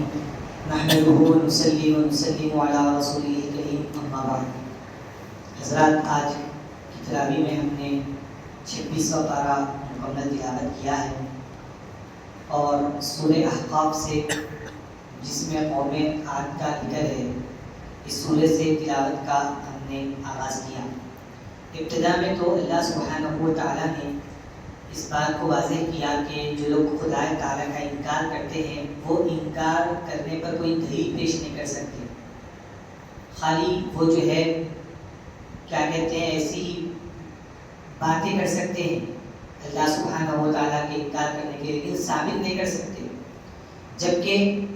نحمده ونصلي ونسلم على رسوله الكريم اما بعد۔ حضرات، آج کی تراویح میں ہم نے 26واں پارہ مکمل تلاوت کیا ہے اور سورہ احقاف سے، جس میں قوم عاد کا ذکر ہے، اس سورہ سے تلاوت کا ہم نے آغاز کیا۔ ابتدا میں تو اللہ سبحانہ و تعالیٰ نے اس بات کو واضح کیا کہ جو لوگ خدا تعالیٰ کا انکار کرتے ہیں وہ انکار کرنے پر کوئی دلیل پیش نہیں کر سکتے، خالی وہ جو ہے کیا کہتے ہیں ایسی ہی باتیں کر سکتے ہیں اللہ سبحانہ و تعالیٰ کے انکار کرنے کے لیے، ثابت نہیں کر سکتے۔ جبکہ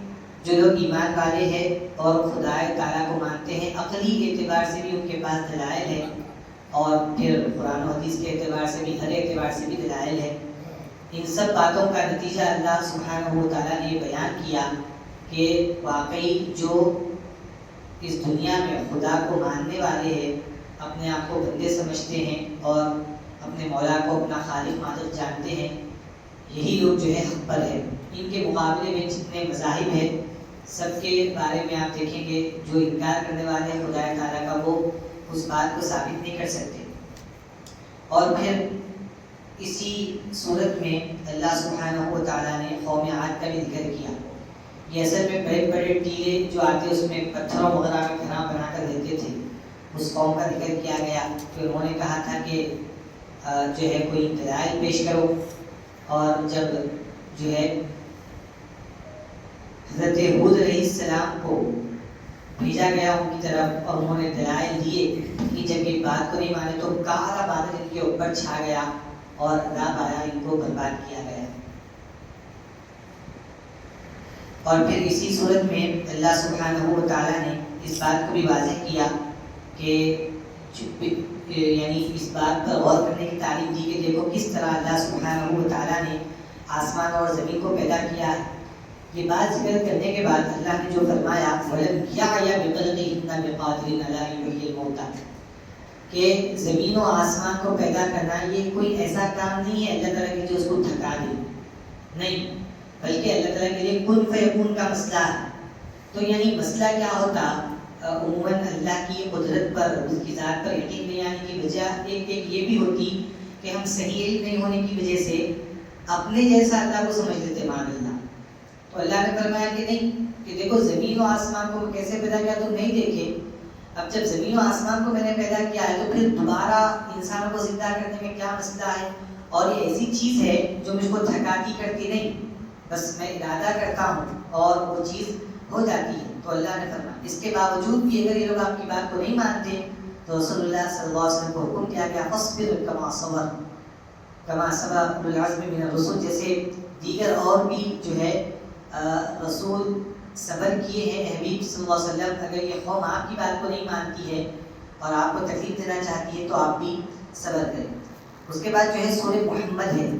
جو لوگ ایمان والے ہیں اور خدا تعالیٰ کو مانتے ہیں، عقلی اعتبار سے بھی ان کے پاس دلائل ہے اور پھر قرآن و حدیث کے اعتبار سے بھی، ہر اعتبار سے بھی دلائل ہے۔ ان سب باتوں کا نتیجہ اللہ سبحانہ و تعالیٰ نے یہ بیان کیا کہ واقعی جو اس دنیا میں خدا کو ماننے والے ہیں، اپنے آپ کو بندے سمجھتے ہیں اور اپنے مولا کو اپنا خالق معبود جانتے ہیں، یہی لوگ جو ہے حق پر ہے۔ ان کے مقابلے میں جتنے مذاہب ہیں سب کے بارے میں آپ دیکھیں گے جو انکار کرنے والے ہیں خدا تعالیٰ کا، وہ اس بات کو ثابت نہیں کر سکتے۔ اور پھر اسی صورت میں اللہ سبحانہ و تعالیٰ نے قوم عاد کا بھی ذکر کیا۔ یہ اصل میں بڑے بڑے ٹیلے جو آتے اس میں پتھروں وغیرہ کا گھرا بنا کر دیتے تھے، اس قوم کا ذکر کیا گیا۔ پھر انہوں نے کہا تھا کہ جو ہے کوئی دلائل پیش کرو، اور جب جو ہے حضرت ہود علیہ السلام کو بھیجا گیا ان کی طرف اور انہوں نے دلائل دیے کہ جب یہ بات کو نہیں مانے تو کالا بادل ان کے اوپر چھا گیا اور عذاب آیا، ان کو برباد کیا گیا۔ اور پھر اسی صورت میں اللہ سبحانہ و تعالیٰ نے اس بات کو بھی واضح کیا کہ یعنی اس بات پر غور کرنے کی تعلیم دی کہ دیکھو کس طرح اللہ سبحانہ و تعالیٰ نے آسمان اور زمین کو پیدا کیا ہے۔ یہ بات ذکر کرنے کے بعد اللہ نے جو فرمایا وَلَمْ يَعْيَ بِخَلْقِهِنَّ بِقَادِرٍ عَلَىٰ أَن يُحْيِيَ الْمَوْتَىٰ، کہ زمین و آسمان کو پیدا کرنا یہ کوئی ایسا کام نہیں ہے اللہ تعالیٰ کے جو اس کو تھکا دے، نہیں، بلکہ اللہ تعالیٰ کے لیے کن فیکون کا مسئلہ ہے۔ تو یعنی مسئلہ کیا ہوتا، عموماً اللہ کی قدرت پر، اس کی ذات پر یقین نہیں آنے کی وجہ ایک یہ بھی ہوتی کہ ہم صحیح علم نہیں ہونے کی وجہ سے اپنے جیسا اللہ کو سمجھ لیتے مان اللہ۔ تو اللہ نے فرمایا کہ نہیں، کہ دیکھو زمین و آسمان کو کیسے پیدا کیا تم نہیں دیکھے؟ اب جب زمین و آسمان کو میں نے پیدا کیا ہے تو پھر دوبارہ انسانوں کو زندہ کرنے میں کیا مسئلہ ہے؟ اور یہ ایسی چیز ہے جو مجھ کو تھکاتی کرتی نہیں، بس میں ارادہ کرتا ہوں اور وہ چیز ہو جاتی ہے۔ تو اللہ نے فرمایا اس کے باوجود بھی اگر یہ لوگ آپ کی بات کو نہیں مانتے تو رسول اللہ صلی اللہ علیہ وسلم کو حکم کیا گیا فاصبر کما صبر اولو العزم من الرسل، جیسے دیگر اور بھی جو ہے رسول صبر کیے ہیں۔ حبیب صلی اللہ علیہ وسلم، اگر یہ قوم آپ کی بات کو نہیں مانتی ہے اور آپ کو تکلیف دینا چاہتی ہے تو آپ بھی صبر کریں۔ اس کے بعد جو ہے سورہ محمد ہے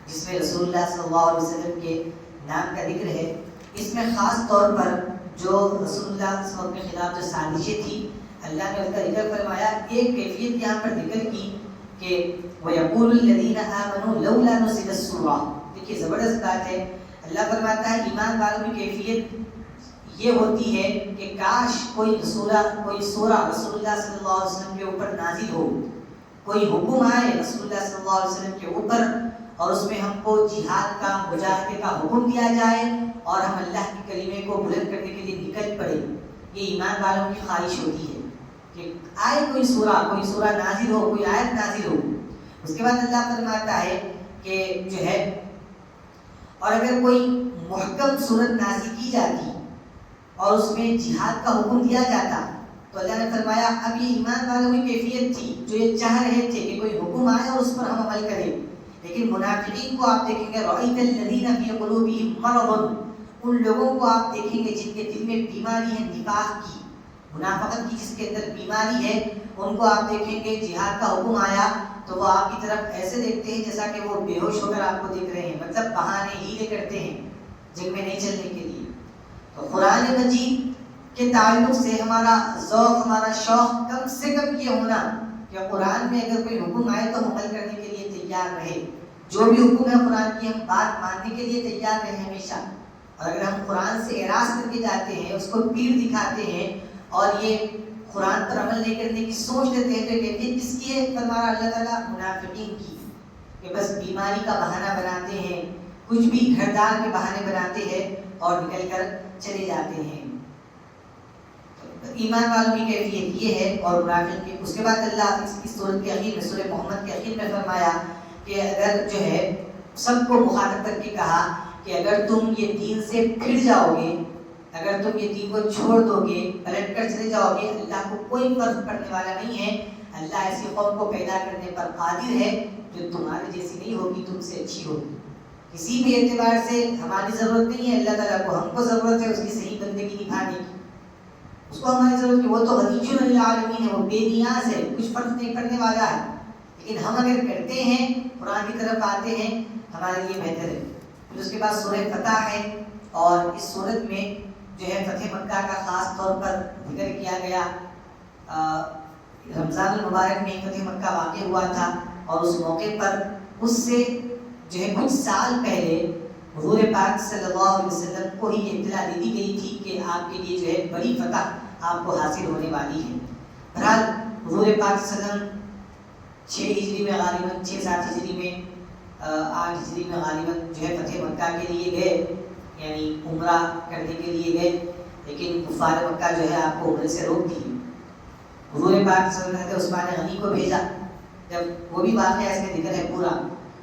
جس میں رسول اللہ صلی اللہ علیہ وسلم کے نام کا ذکر ہے۔ اس میں خاص طور پر جو رسول اللہ صلی اللہ علیہ وسلم کے خلاف جو سازشیں تھی اللہ نے اس کا ذکر فرمایا۔ ایک کیفیت یہاں پر ذکر کی کہ وَيَقُولُ الَّذِينَ آمَنُوا لَوْلَا نُزِّلَ السُّورَةُ، دیکھیے زبردست بات ہے۔ اللہ فرماتا ہے ایمان والوں کی کیفیت یہ ہوتی ہے کہ کاش کوئی سورہ رسول اللہ صلی اللہ علیہ وسلم کے اوپر نازل ہو، کوئی حکم آئے رسول اللہ صلی اللہ علیہ وسلم کے اوپر اور اس میں ہم کو جہاد کا، مجاہدے کا حکم دیا جائے اور ہم اللہ کے کلمے کو بلند کرنے کے لیے نکل پڑے۔ یہ ایمان والوں کی خواہش ہوتی ہے کہ آئے کوئی سورہ نازل ہو، کوئی آیت نازل ہو۔ اس کے بعد اللہ فرماتا ہے کہ جو ہے اور اگر کوئی محکم صورت نازل کی جاتی اور اس میں جہاد کا حکم دیا جاتا تو اللہ نے فرمایا اب یہ ایمان والوں کی کیفیت تھی جو یہ چاہ رہے تھے کہ کوئی حکم آئے اور اس پر ہم عمل کریں۔ لیکن منافقین کو آپ دیکھیں گے رَأَيْتَ الَّذِينَ فِي قُلُوبِهِم مَرَضٌ، ان لوگوں کو آپ دیکھیں گے جن کے دل میں بیماری ہے نفاق کی، منافقت کی، جس کے اندر بیماری ہے، ان کو آپ دیکھیں گے جہاد کا حکم آیا تو وہ آپ کی طرف ایسے دیکھتے ہیں جیسا کہ وہ بے ہوش ہو کر آپ کو دیکھ رہے ہیں، مطلب بہانے ہیلے کرتے ہیں جن میں نہیں چلنے کے لیے۔ تو قرآن مجید کے تعلق سے ہمارا ذوق، ہمارا شوق کم سے کم یہ ہونا کہ قرآن میں اگر کوئی حکم آئے تو عمل کرنے کے لیے تیار رہے، جو بھی حکم ہے قرآن کی ہم بات ماننے کے لیے تیار رہے ہمیشہ۔ اور اگر ہم قرآن سے اعراض کر کے جاتے ہیں، اس کو پیڑ دکھاتے ہیں اور یہ قرآن پر عمل نہیں کرنے کی سوچ لیتے ہیں، تو کیفیت کس کی ہے؟ فرمایا اللہ تعالیٰ منافقین کی، کہ بس بیماری کا بہانہ بناتے ہیں، کچھ بھی گھردار کے بہانے بناتے ہیں اور نکل کر چلے جاتے ہیں۔ ایمان والوں کی کیفیت یہ ہے اور منافق کی۔ اس کے بعد اللہ اس سورۃ کے اخیر میں، سورہ محمد کے اخیر میں فرمایا کہ اگر جو ہے سب کو مخاطب کر کے کہا کہ اگر تم یہ دین سے پھر جاؤ گے، اگر تم یہ دین کو چھوڑ دو گے، پلٹ کر چلے جاؤ گے، اللہ کو کوئی فرق پڑنے والا نہیں ہے۔ اللہ ایسی قوم کو پیدا کرنے پر قادر ہے جو تمہارے جیسی نہیں ہوگی، تم سے اچھی ہوگی۔ کسی بھی اعتبار سے ہماری ضرورت نہیں ہے اللہ تعالیٰ کو، ہم کو ضرورت ہے اس کی صحیح بندگی نبھانے کی، اس کو ہماری ضرورت ہے۔ وہ تو غنی للعالمین ہے، وہ بے نیاز ہے، کچھ فرق نہیں کرنے والا ہے، لیکن ہم اگر کرتے ہیں، قرآن کی طرف آتے ہیں، ہمارے لیے بہتر ہے۔ پھر اس کے بعد سورہ فتح ہے، اور اس سورت میں جو ہے فتح مکہ کا خاص طور پر ذکر کیا گیا۔ رمضان المبارک میں فتح مکہ واقع ہوا تھا، اور اس موقع پر اس سے جو ہے کچھ سال پہلے حضور پاک صلی اللہ علیہ وسلم کو ہی اطلاع دے دی گئی تھی کہ آپ کے لیے جو ہے بڑی فتح آپ کو حاصل ہونے والی ہے۔ بہرحال حضور پاک صلی اللہ علیہ وسلم 6 ہجری میں غالباً 6-7 ہجری میں 8 ہجری میں غالباً جو ہے فتح مکہ کے لیے گئے، یعنی عمرہ کرنے کے لیے گئے، لیکن کفار مکہ جو ہے آپ کو عمرے سے روک دی۔ حضور پاک صلی اللہ علیہ وسلم عثمان غنی کو بھیجا، جب وہ بھی واقعہ اس میں ذکر ہے پورا،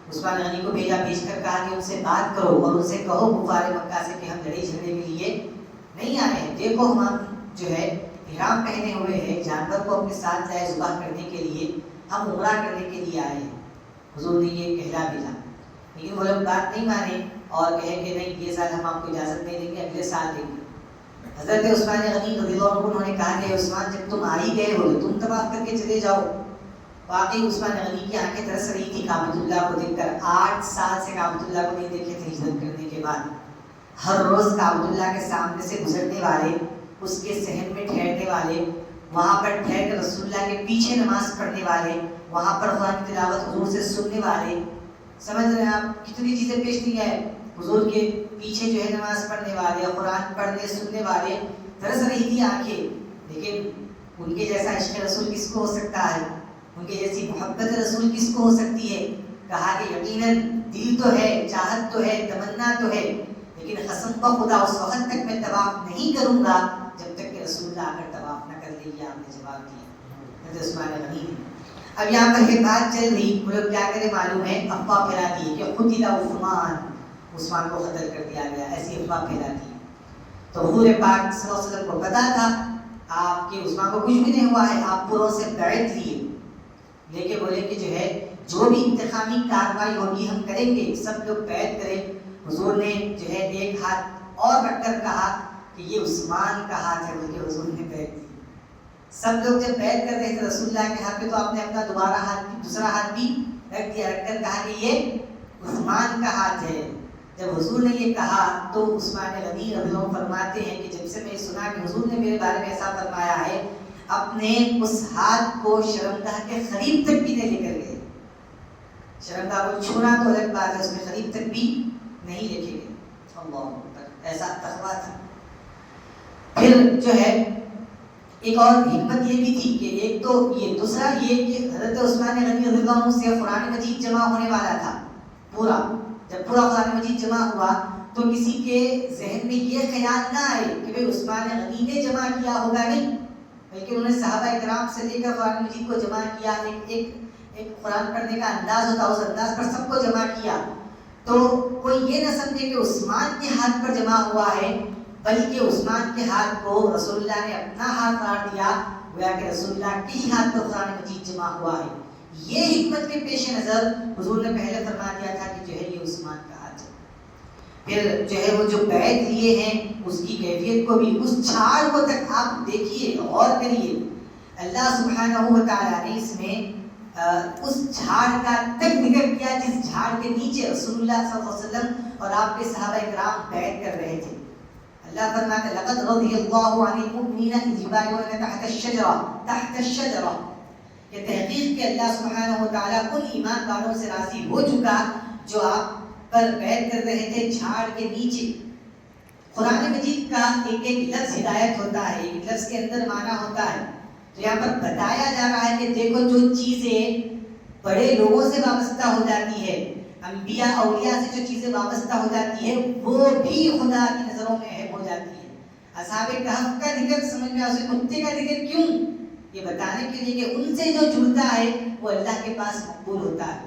عثمان غنی کو بھیج کر کہا کہ ان سے بات کرو اور ان سے کہو کفار مکہ سے کہ ہم لڑائی جھگڑے کے لیے نہیں آئے ہیں، دیکھو ہم جو ہے احرام پہنے ہوئے ہیں، جانور کو اپنے ساتھ لائے ذبح کرنے کے لیے، ہم عمرہ کرنے کے لیے آئے ہیں۔ حضور نے یہ کہلا بھیجا، لیکن وہ لوگ بات نہیں مانے اور کہے کہ نہیں، یہ سال ہم آپ کو اجازت نہیں دیں گے، اگلے سال دیں گے۔ حضرت عثمان غنی رضی اللہ عنہ انہوں نے کہا کہ عثمان جب تم آ ہی گئے ہو تم طواف کر کے چلے جاؤ۔ واقعی عثمان غنی کی آنکھیں ترس رہی تھی کعبۃ اللہ کو دیکھ کر، 8 سال سے کعبۃ اللہ کو نہیں دیکھے تھے ہجرت کرنے کے بعد۔ ہر روز کعبۃ اللہ کے سامنے سے گزرنے والے، اس کے صحن میں ٹھہرنے والے، وہاں پر ٹھہر کر رسول اللہ کے پیچھے نماز پڑھنے والے، وہاں پر قرآن کی تلاوت حضور سے سننے والے، سمجھ رہے ہیں آپ کتنی چیزیں پیش کی ہیں۔ حضور کے پیچھے جو ہے نماز پڑھنے والے، قرآن پڑھنے سننے والے، ترس رہی تھی آنکھیں، لیکن ان کے جیسا عشق رسول کس کو ہو سکتا ہے، ان کی جیسی محبت رسول کس کو ہو سکتی ہے۔ کہا کہ یقیناً دل تو ہے، چاہت تو ہے، تمنا تو ہے، لیکن قسم کا خدا اس وقت تک میں طواف نہیں کروں گا جب تک کہ رسول اللہ آ کر طواف نہ کر لے۔ یہ آپ نے جواب دیا حضرت عثمان غنی نے۔ اب یہاں پر یہ بات چل رہی، وہ لوگ کیا کرے معلوم ہے، افواہ پھیلا دی کہ قتل عثمان کو قتل کر دیا گیا، ایسی افواہ پھیلا دی۔ تو حضور پاک صلی اللہ علیہ وسلم کو پتا تھا آپ کے عثمان کو کچھ بھی نہیں ہوا ہے، آپ پوروں سے بیعت لیے، لے کے بولے کہ جو ہے جو بھی انتقامی کارروائی ہوگی ہم کریں گے، سب لوگ بیعت کریں۔ حضور نے جو ہے ایک ہاتھ اور رکھ کر کہا کہ یہ عثمان کا ہاتھ ہے، بلکہ حضور نے بیعت دی۔ سب لوگ جب بیعت کر رہے تھے رسول اللہ کے ہاتھ پہ، تو آپ نے اپنا دوسرا ہاتھ بھی رکھ دیا، رکھ کر کہا کہ یہ عثمان کا ہاتھ ہے۔ جب حضور نے یہ کہا تو عثمان غنی رضی اللہ عنہ فرماتے ہیں کہ جب سے میں سنا کہ حضور نے میرے بارے میں ایسا فرمایا ہے، اپنے اس ہاتھ کو شرمگاہ کے قریب تک بھی نہیں لے کر گئے۔ شرمگاہ کو چھونا تو الگ بات ہے، اس میں قریب تک بھی نہیں لے کے گئے۔ اللہ اکبر، ایسا تقویٰ تھا۔ پھر جو ہے ایک اور حکمت یہ بھی تھی کہ ایک تو یہ، دوسرا یہ کہ حضرت عثمان غنی رضی اللہ عنہ سے قرآن مجید جمع ہونے والا تھا پورا۔ جب پورا قرآن مجید جمع ہوا تو کسی کے ذہن میں یہ خیال نہ آئے کہ بھئی عثمان غنی نے جمع کیا ہوگا، نہیں، بلکہ انہوں نے صحابہ کرام سے لے کر قرآن مجید کو جمع کیا۔ ایک قرآن پڑھنے کا انداز ہوتا، اس انداز پر سب کو جمع کیا، تو کوئی یہ نہ سمجھے کہ عثمان کے ہاتھ پر جمع ہوا ہے، بلکہ عثمان کے ہاتھ کو رسول اللہ نے اپنا ہاتھ قرار دیا، گویا کہ رسول اللہ کے ہی ہاتھ پر قرآن مجید جمع ہوا ہے۔ یہ حکمت کے پیش نظر حضور نے پہلے فرما دیا تھا کہ جو ہے یہ عثمان کا ہاتھ ہے۔ پھر جو ہے وہ جو بیعت لیے ہیں اس کی کیفیت کو بھی، اس جھاڑ کو تک آپ دیکھیے، غور کریے، اللہ سبحانہ و تعالیٰ نے اس میں اس جھاڑ کا تک ذکر کیا جس جھاڑ کے نیچے رسول اللہ صلی اللہ علیہ وسلم اور آپ کے صحابہ کرام بیعت کر رہے تھے۔ اللہ فرماتا ہے لقد رضی اللہ عن المؤمنین اذ یبایعونک تحت الشجرہ، کہ تحقیق کہ اللہ سبحانہ و تعالیٰ ان ایمان والوں سے راضی ہو چکا جو آپ پر بیعت کر رہے تھے جھاڑ کے نیچے۔ قرآن مجید کا ایک ایک لفظ ہدایت ہوتا ہے، ایک لفظ کے اندر معنی ہوتا ہے. تو یہاں پر بتایا جا رہا ہے کہ دیکھو جو چیزیں بڑے لوگوں سے وابستہ ہو جاتی ہے، انبیاء اولیاء سے جو چیزیں وابستہ ہو جاتی ہے وہ بھی خدا کی نظروں میں اہم ہو جاتی ہے. اصحاب کہف کا ذکر سمجھ میں اسے کتے کا ذکر کیوں؟ یہ بتانے کے لیے کہ ان سے جو جڑتا ہے وہ اللہ کے پاس مقبول ہوتا ہے.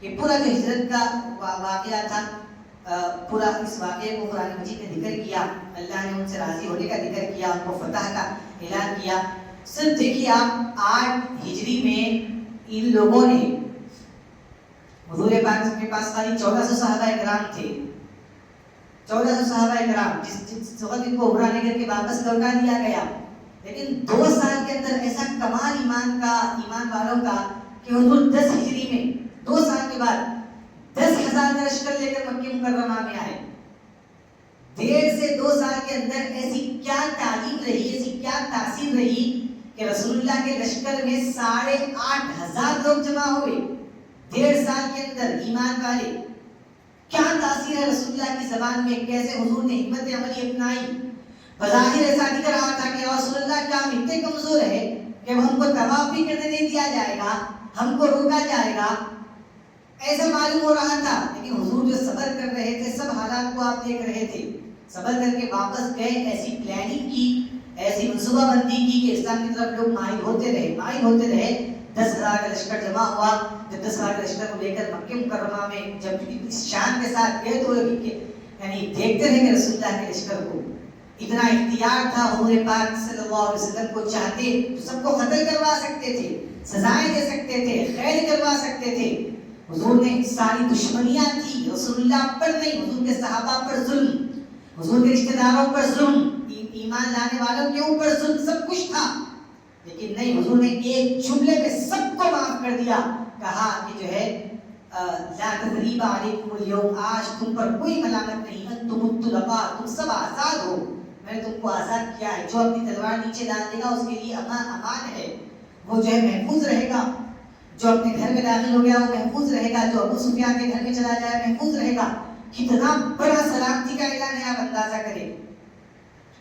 یہ پورا جو ہجرت کا واقعہ تھا، پورا اس واقعے کو قرآن مجید نے ذکر کیا. اللہ نے ان سے راضی ہونے کا ذکر کیا، ان کو فتح کا اعلان کیا. صرف دیکھیے آپ 8 ہجری میں ان لوگوں نے، حضور پاک کے پاس خالی 1400 صحابہ کرام تھے، 1400 صحابہ کرام جس وقت ان کو عمرہ لے کر کے واپس لوٹا دیا گیا. لیکن 2 سال کے اندر ایسا کمال ایمان والوں کا کہ حضور 10 ہجری میں 2 سال کے بعد 10,000 کا لشکر لے کر مکہ مکرمہ میں آئے. 1.5 سے 2 سال کے اندر ایسی کیا تعلیم رہی، ایسی کیا تاثیر رہی کہ رسول اللہ کے لشکر میں 8,500 لوگ جمع ہوئے. 1.5 سال کے اندر ایمان والے، کیا تاثیر ہے رسول اللہ کی زبان میں، کیسے حضور نے حکمت عملی اپنائی. بظاہر ایسا دکھ رہا تھا کہ رسول اللہ کیا ہم اتنے کمزور ہیں کہ ہم کو طواف بھی کرنے نہیں دیا جائے گا، ہم کو روکا جائے گا، ایسا معلوم ہو رہا تھا. لیکن حضور جو صبر کر رہے تھے، سب حالات کو آپ دیکھ رہے تھے، صبر کر کے واپس گئے. ایسی پلاننگ کی، ایسی منصوبہ بندی کی کہ اسلام کی طرف لوگ مائل ہوتے رہے. 10,000 کا لشکر جمع ہوا. جب 10,000 کا لشکر کو لے کر مکہ مکرمہ میں جب اس شان کے ساتھ گئے تو یعنی دیکھتے رہے کہ رسول اللہ کے لشکر کو اتنا اختیار تھا. حضور پاک صلی اللہ علیہ وسلم کو چاہتے تو سب کو قتل کروا سکتے تھے، سزائیں دے سکتے تھے، قید کروا سکتے تھے. حضور نے ساری دشمنیاں تھی رسول اللہ پر نہیں، حضور کے صحابہ پر ظلم، حضور کے رشتہ داروں پر ظلم، ایمان لانے والوں کے اوپر ظلم، سب کچھ تھا. لیکن نہیں، حضور نے ایک جملے میں سب کو معاف کر دیا. کہا کہ جو ہے لا تثریب علیکم اليوم، آج تم پر کوئی ملامت نہیں، انتم الطلقاء، تم سب آزاد ہو، میں نے تم کو آزاد کیا ہے. جو اپنی تلوار نیچے ڈال دے گا اس کے لیے امان ہے، وہ جو ہے محفوظ رہے گا. جو اپنے گھر میں داخل ہو گیا وہ محفوظ رہے گا، جو ابو سفیان کے گھر میں چلا جائے محفوظ رہے گا. کتنا بڑا سلامتی کا اعلان ہے، آپ اندازہ کریں.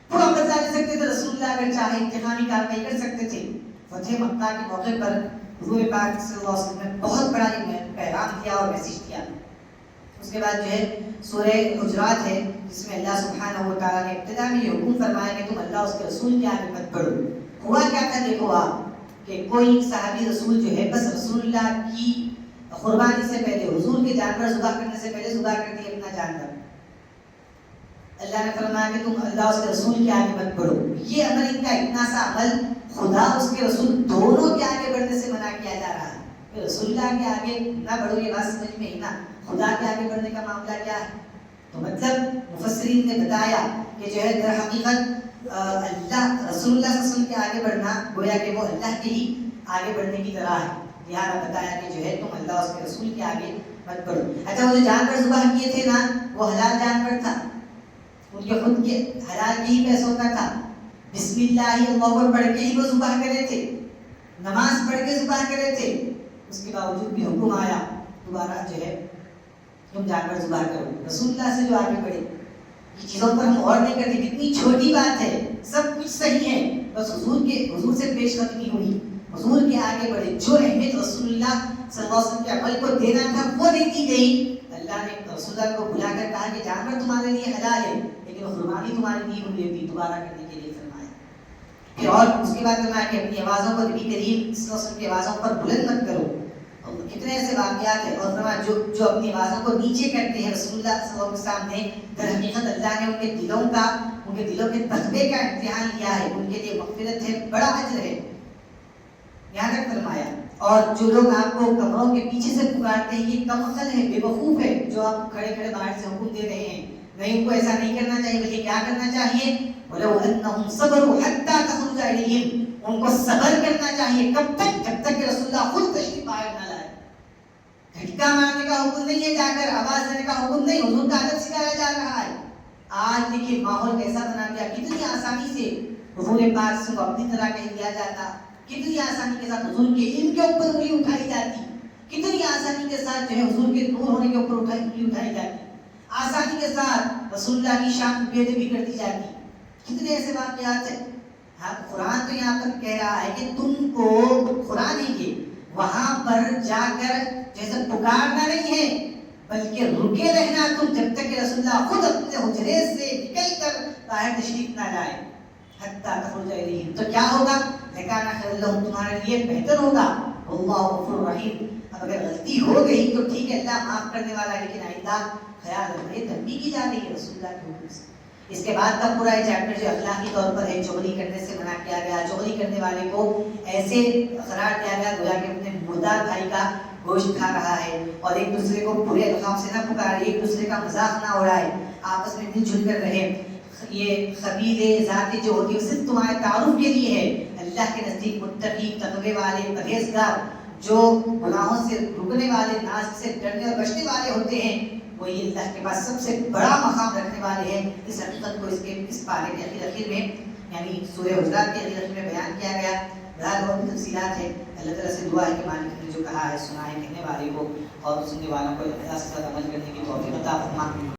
پورا بدلا لے سکتے تھے رسول اللہ، اگر چاہے انتقامی کارروائی کر سکتے تھے. فتح مکہ کے موقع پر حضور پاک صلی اللہ علیہ وسلم نے بہت بڑا پیغام دیا اور میسج دیا. اس کے بعد جو ہے سورہ حجرات ہے جس میں اللہ سبحانہ و تعالیٰ نے ابتدا میں یہ حکم فرمایا کہ تم اللہ اس کے رسول کے آگے مت بڑھو. ہوا کیا تھا دیکھو آپ کہ کوئی صحابی رسول جو ہے بس رسول اللہ کی قربانی سے پہلے، حضور کے جانور ذبح کرنے سے پہلے ذبح کر دیا اپنا جانور. اللہ نے فرمایا کہ تم اللہ اس کے رسول کے آگے مت بڑھو. یہ عمل ان کا اتنا سا عمل، خدا اس کے رسول دونوں کے آگے بڑھنے سے منع کیا جا رہا ہے. رسول اللہ کے آگے نہ بڑھو، یہ بات سمجھ میں ہی نہ، خدا کے آگے بڑھنے کا معاملہ کیا ہے. تو مطلب مفسرین نے بتایا کہ جو ہے در حقیقت اللہ رسول اللہ صلی اللہ علیہ وسلم کے آگے بڑھنا گویا کہ وہ اللہ کے ہی آگے بڑھنے کی طرح ہے. لہٰذا بتایا کہ جو ہے تم اللہ اس کے رسول کے آگے مت بڑھو. اچھا، وہ جو جانور ذبح کیے تھے نا وہ حلال جانور تھا، ان کے خود کے حلال کے ہی پیسوں کا تھا. بسم اللہ اللہ اکبر پڑھ کے ہی وہ ذبح کرے تھے، نماز پڑھ کے ذبح کرے تھے. اس کے باوجود بھی حکم آیا دوبارہ جو ہے تم جانور ذبح کرو. رسول اللہ سے جو آگے بڑھے، یہ چیزوں پر ہم غور نہیں کرتے. کتنی چھوٹی بات ہے، سب کچھ صحیح ہے، بس حضور سے پیش قدمی ہوئی، حضور کے آگے بڑھے. جو اہمیت رسول اللہ صلی اللہ علیہ وسلم کے عمل کو دینا تھا وہ نہیں دی گئی. اللہ نے رسول اللہ کو بلا کر کہا کہ جانور تمہارے لیے حلال ہے لیکن قربانی تمہاری نہیں ہوئی ہوئی، دوبارہ کرنے کے لیے فرمایا. پھر اور اس کے بعد فرمایا کہ اپنی آوازوں کو نبی کریم صلی اللہ علیہ وسلم کی آوازوں پر بلند مت کرو. کتنے ایسے واقعات ہیں. اور فرمایا جو اپنی آوازوں کو نیچے کرتے ہیں رسول اللہ صلی اللہ علیہ وسلم کے سامنے، در حقیقت اللہ نے ان کے دلوں کے تقوی کا امتحان لیا ہے، ان کے لیے مغفرت ہے، بڑا اجر ہے. یہاں تک فرمایا. اور جو لوگ آپ کو کمروں کے پیچھے سے پکارتے ہیں یہ کم عقل ہے، بے وقوف ہے، جو آپ کھڑے کھڑے باہر سے حکم دے رہے ہیں. نہیں، ان کو ایسا نہیں کرنا چاہیے، بلکہ کیا کرنا چاہیے؟ وَلَوْ أَنَّهُمْ صَبَرُوا حَتَّى تَخْرُجَ إِلَيْهِمْ، ان کو صبر کرنا چاہیے. کب تک؟ جب تک کہ رسول اللہ خود تشریف آئے نہ لائے. جھٹکا مارنے کا حکم نہیں ہے، جا کر آواز دینے کا حکم نہیں، حضور کا ادب سکھایا جا رہا ہے. آج دیکھیے ماحول کیسا بنا دیا، کتنی آسانی سے حضور پاک سے اپنی طرح کہہ دیا جاتا، کتنی آسانی کے ساتھ حضور کے علم کے اوپر انگلی اٹھائی جاتی، کتنی آسانی کے ساتھ جو ہے حضور کے نور ہونے کے اوپر انگلی اٹھائی جاتی. آسانی کے ساتھ رسول اللہ کی شان بے ادبی کر دی جاتی. کتنے ایسے واقعات ہیں. ہاں قرآن تو یہاں پر کہہ رہا ہے کہ تم کو قرآن ہی کے وہاں پر جا کر جیسے پکارنا نہیں ہے بلکہ رکے رہنا تم جب تک کہ رسول اللہ خود اپنے حجرے سے نکل کر باہر تشریف نہ لائے حتیٰ تخرج الیہم. تو کیا ہوگا؟ لکان خیر لہم تمہارے لیے بہتر ہوگا. اللہ غفور رحیم. اب اگر غلطی ہو گئی تو ٹھیک ہے اللہ معاف کرنے والا ہے لیکن آئندہ خیال رکھے تنبیہ کی جا رہی ہے رسول اللہ کے حکم سے. اس کے بعد کا پورا چیپٹر جو اخلاقی طور پر ہے چغلی کرنے سے منع کیا گیا. چغلی کرنے والے کو ایسے قرار دیا گیا گویا کہ اپنے مردار بھائی کا گوشت کھا رہا ہے اور ایک دوسرے کو برے القاب سے نہ پکارے, ایک دوسرے کا مذاق نہ اڑائے, آپس میں مل جل کر رہے. یہ قبیلے ذاتیں جو ہوتی ہے صرف تمہارے تعارف کے لیے ہے. اللہ کے نزدیک متقی تقوی والے پرہیزگار جو گناہوں سے رکنے والے ناز سے ڈرنے اور بچنے والے ہوتے ہیں وہی اللہ کے پاس سب سے بڑا مقام رکھنے والے ہیں. اس حقیقت کو اس پارے کے اخیر میں یعنی سورہ حجرات کے اخیر میں بیان کیا گیا. بہرحال اور بھی تفصیلات ہے. اللہ تعالیٰ سے دعا ہے کہ مالک نے جو کہا ہے سنا ہے کہنے والے کو اور سننے والوں کو اللہ سے عمل کرنے کی توفیق عطا فرما.